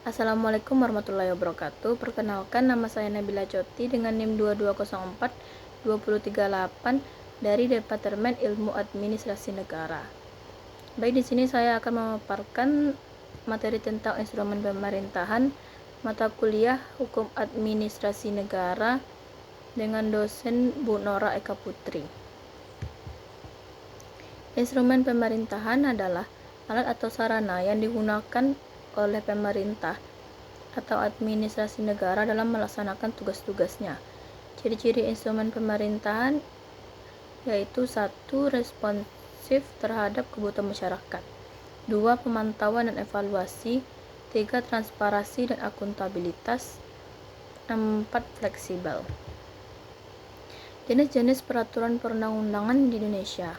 Assalamualaikum warahmatullahi wabarakatuh. Perkenalkan, nama saya Nabila Joti dengan NIM 2204-238 dari Departemen Ilmu Administrasi Negara. Baik, di sini saya akan memaparkan materi tentang instrumen pemerintahan, mata kuliah Hukum Administrasi Negara dengan dosen Bu Nora Eka Putri. Instrumen pemerintahan adalah alat atau sarana yang digunakan oleh pemerintah atau administrasi negara dalam melaksanakan tugas-tugasnya. Ciri-ciri instrumen pemerintahan yaitu 1. Responsif terhadap kebutuhan masyarakat, 2. Pemantauan dan evaluasi, 3. Transparansi dan akuntabilitas, 4. Fleksibel. Jenis-jenis peraturan perundang-undangan di Indonesia.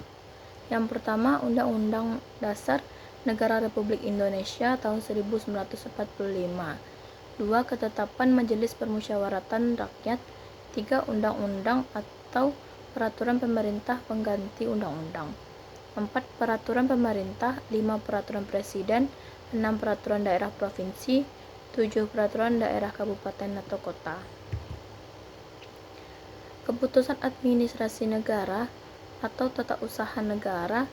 Yang pertama, Undang-Undang Dasar Negara Republik Indonesia tahun 1945. 2. Ketetapan Majelis Permusyawaratan Rakyat. 3. Undang-undang atau peraturan pemerintah pengganti undang-undang. 4. Peraturan pemerintah. 5. Peraturan presiden. 6. Peraturan daerah provinsi. 7. Peraturan daerah kabupaten atau kota. Keputusan administrasi negara atau tata usaha negara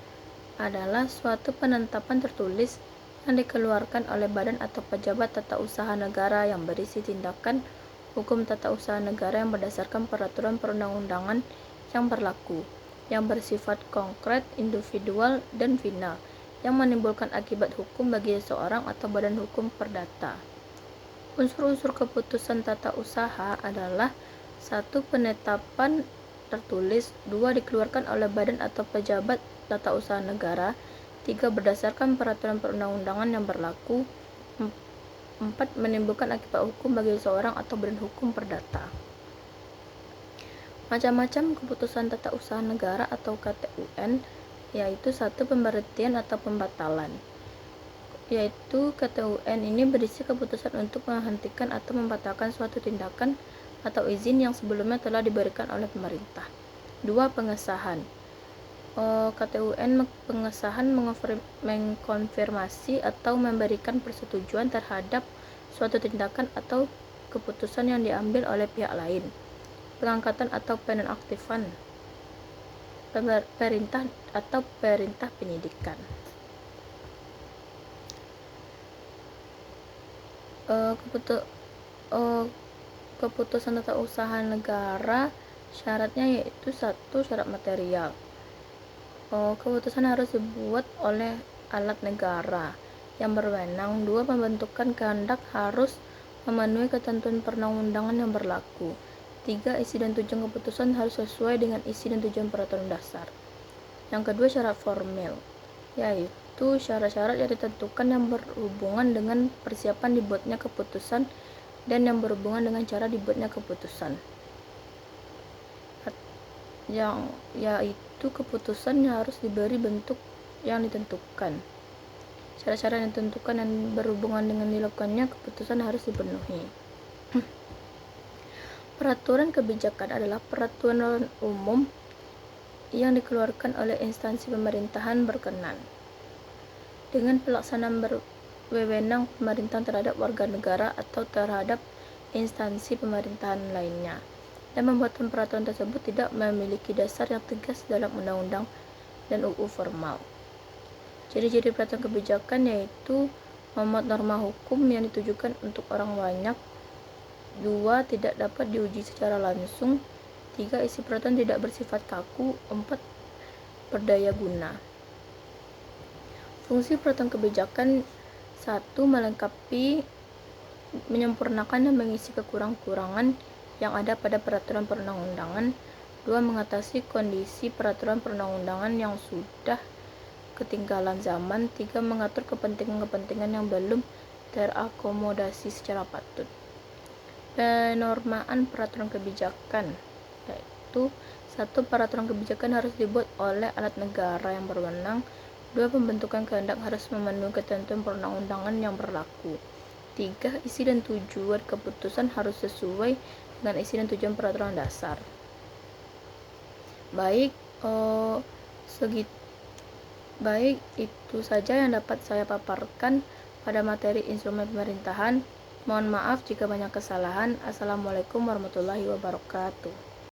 adalah suatu penetapan tertulis yang dikeluarkan oleh badan atau pejabat tata usaha negara yang berisi tindakan hukum tata usaha negara yang berdasarkan peraturan perundang-undangan yang berlaku, yang bersifat konkret, individual, dan final, yang menimbulkan akibat hukum bagi seseorang atau badan hukum perdata. Unsur-unsur keputusan tata usaha adalah 1. Penetapan tertulis, 2. Dikeluarkan oleh badan atau pejabat tata usaha negara, 3. Berdasarkan peraturan perundang-undangan yang berlaku, 4. Menimbulkan akibat hukum bagi seseorang atau badan hukum perdata. Macam-macam keputusan tata usaha negara atau KTUN, yaitu 1. Pemberhentian atau pembatalan, yaitu KTUN ini berisi keputusan untuk menghentikan atau membatalkan suatu tindakan atau izin yang sebelumnya telah diberikan oleh pemerintah. 2. Pengesahan. KTUN pengesahan mengkonfirmasi atau memberikan persetujuan terhadap suatu tindakan atau keputusan yang diambil oleh pihak lain. Pengangkatan atau penonaktifan perintah atau perintah penyidikan. Keputusan tata usaha negara syaratnya yaitu 1. Syarat material. Keputusan harus dibuat oleh alat negara yang berwenang. 2. Pembentukan kehendak harus memenuhi ketentuan perundang-undangan yang berlaku. 3. Isi dan tujuan keputusan harus sesuai dengan isi dan tujuan peraturan dasar. Yang kedua, syarat formil, yaitu syarat-syarat yang ditentukan yang berhubungan dengan persiapan dibuatnya keputusan dan yang berhubungan dengan cara dibuatnya keputusan, yang yaitu keputusan yang harus diberi bentuk yang ditentukan. Syarat-syarat yang ditentukan dan berhubungan dengan dilakukannya keputusan harus dipenuhi. Peraturan kebijakan adalah peraturan umum yang dikeluarkan oleh instansi pemerintahan berkenan dengan pelaksanaan wewenang pemerintahan terhadap warga negara atau terhadap instansi pemerintahan lainnya, dan pembuatan peraturan tersebut tidak memiliki dasar yang tegas dalam undang-undang dan UU formal. Ciri-ciri peraturan kebijakan yaitu memuat norma hukum yang ditujukan untuk orang banyak, 2. Tidak dapat diuji secara langsung, 3. Isi peraturan tidak bersifat kaku, 4. Berdaya guna. Fungsi peraturan kebijakan: 1. Melengkapi, menyempurnakan dan mengisi kekurangan-kekurangan yang ada pada peraturan perundang-undangan. 2. Mengatasi kondisi peraturan perundang-undangan yang sudah ketinggalan zaman. 3. Mengatur kepentingan-kepentingan yang belum terakomodasi secara patut. Penormaan peraturan kebijakan, yaitu 1. Peraturan kebijakan harus dibuat oleh alat negara yang berwenang. 2. Pembentukan kehendak harus memenuhi ketentuan perundang-undangan yang berlaku. 3. Isi dan tujuan keputusan harus sesuai dengan isi dan tujuan peraturan dasar. Baik, itu saja yang dapat saya paparkan. pada materi instrumen pemerintahan. Mohon maaf jika banyak kesalahan. Assalamualaikum warahmatullahi wabarakatuh.